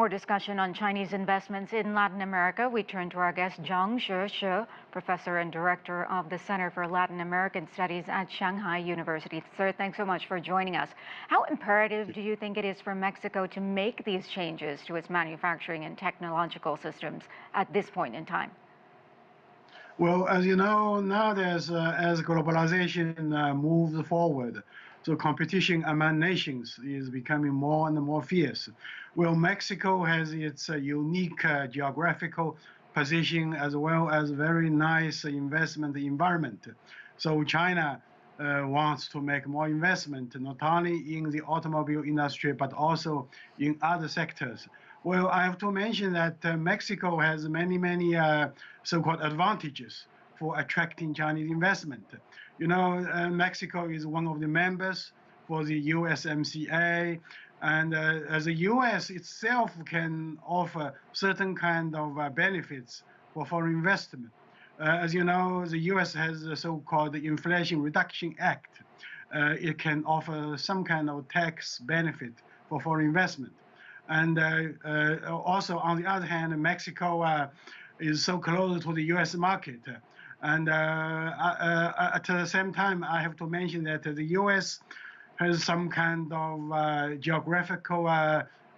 more discussion on Chinese investments in Latin America, we turn to our guest, Jiang Shixue, professor and director of the Center for Latin American Studies at Shanghai University. Sir, thanks so much for joining us. How imperative do you think it is for Mexico to make these changes to its manufacturing and technological systems at this point in time? Well, as you know, nowadays, as globalization moves forward, so competition among nations is becoming more and more fierce. Well, Mexico has its unique geographical position as well as very nice investment environment. So China wants to make more investment, not only in the automobile industry, but also in other sectors. Well, I have to mention that Mexico has many so-called advantages for attracting Chinese investment. You know, Mexico is one of the members for the USMCA, and as the US itself can offer certain kind of benefits for foreign investment. As you know, the US has the so-called Inflation Reduction Act. It can offer some kind of tax benefit for foreign investment. And also, on the other hand, Mexico is so close to the US market. And at the same time, I have to mention that the US has some kind of geographical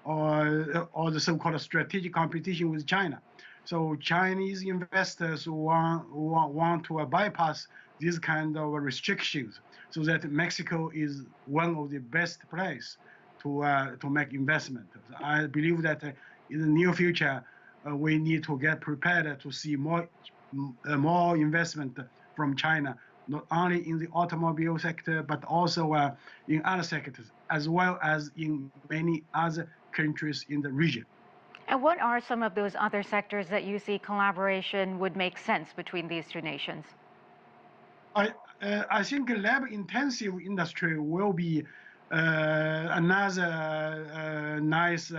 or the so-called strategic competition with China. So Chinese investors want to bypass these kind of restrictions, so that Mexico is one of the best place to make investment. I believe that in the near future, we need to get prepared to see more investment from China, not only in the automobile sector, but also in other sectors, as well as in many other countries in the region. And what are some of those other sectors that you see collaboration would make sense between these two nations? I think lab-intensive industry will be another nice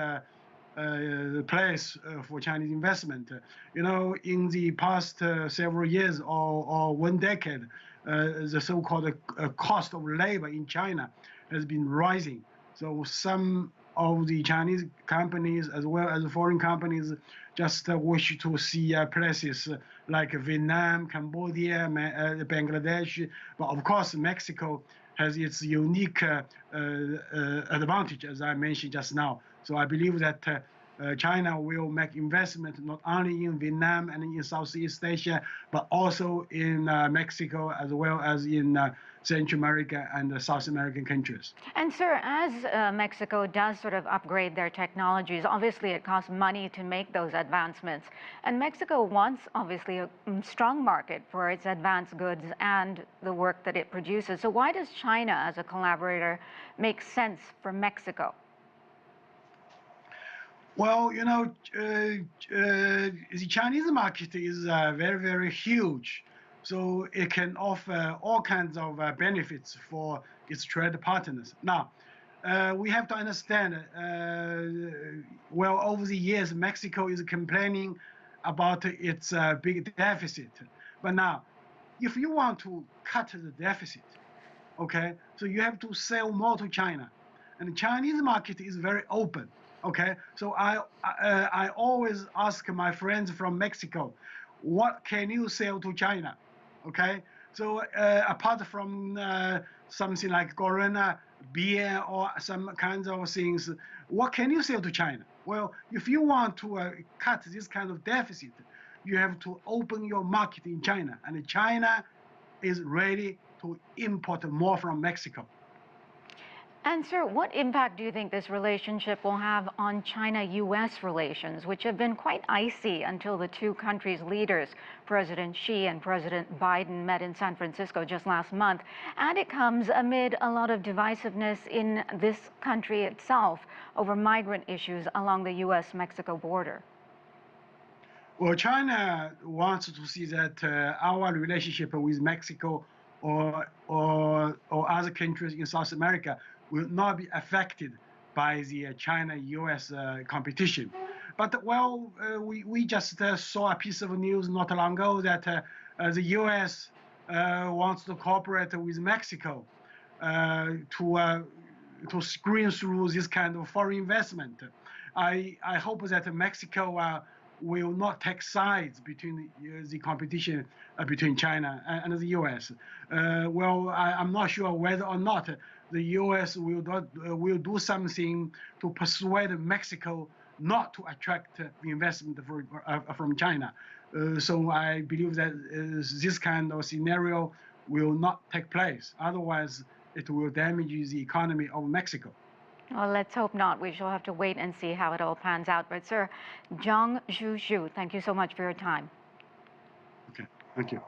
place for Chinese investment. You know, in the past several years or one decade, the so-called cost of labor in China has been rising. So some of the Chinese companies as well as foreign companies just wish to see places like Vietnam, Cambodia, Bangladesh. But of course, Mexico has its unique advantage, as I mentioned just now. So I believe that China will make investment not only in Vietnam and in Southeast Asia, but also in Mexico, as well as in Central America and South American countries. And sir, as Mexico does sort of upgrade their technologies, obviously it costs money to make those advancements. And Mexico wants, obviously, a strong market for its advanced goods and the work that it produces. So why does China, as a collaborator, make sense for Mexico? Well, you know, the Chinese market is very huge. So it can offer all kinds of benefits for its trade partners. Now, we have to understand, well, over the years, Mexico is complaining about its big deficit. But now, if you want to cut the deficit, okay, so you have to sell more to China. And the Chinese market is very open. Okay, so I always ask my friends from Mexico, what can you sell to China? Okay, so apart from something like Karina, beer, or some kinds of things, what can you sell to China? Well, if you want to cut this kind of deficit, you have to open your market in China, and China is ready to import more from Mexico. And sir, what impact do you think this relationship will have on China-US relations, which have been quite icy until the two countries' leaders, President Xi and President Biden, met in San Francisco just last month? And it comes amid a lot of divisiveness in this country itself over migrant issues along the US-Mexico border. Well, China wants to see that our relationship with Mexico or other countries in South America will not be affected by the China-US competition. But well, we just saw a piece of news not long ago that the US wants to cooperate with Mexico to screen through this kind of foreign investment. I hope that Mexico will not take sides between the competition between China and the U.S. Well, I'm not sure whether or not the U.S. will do something to persuade Mexico not to attract the investment from China. So I believe that this kind of scenario will not take place. Otherwise, it will damage the economy of Mexico. Well, let's hope not. We shall have to wait and see how it all pans out. But, sir, Jiang Shixue, thank you so much for your time. Okay, thank you.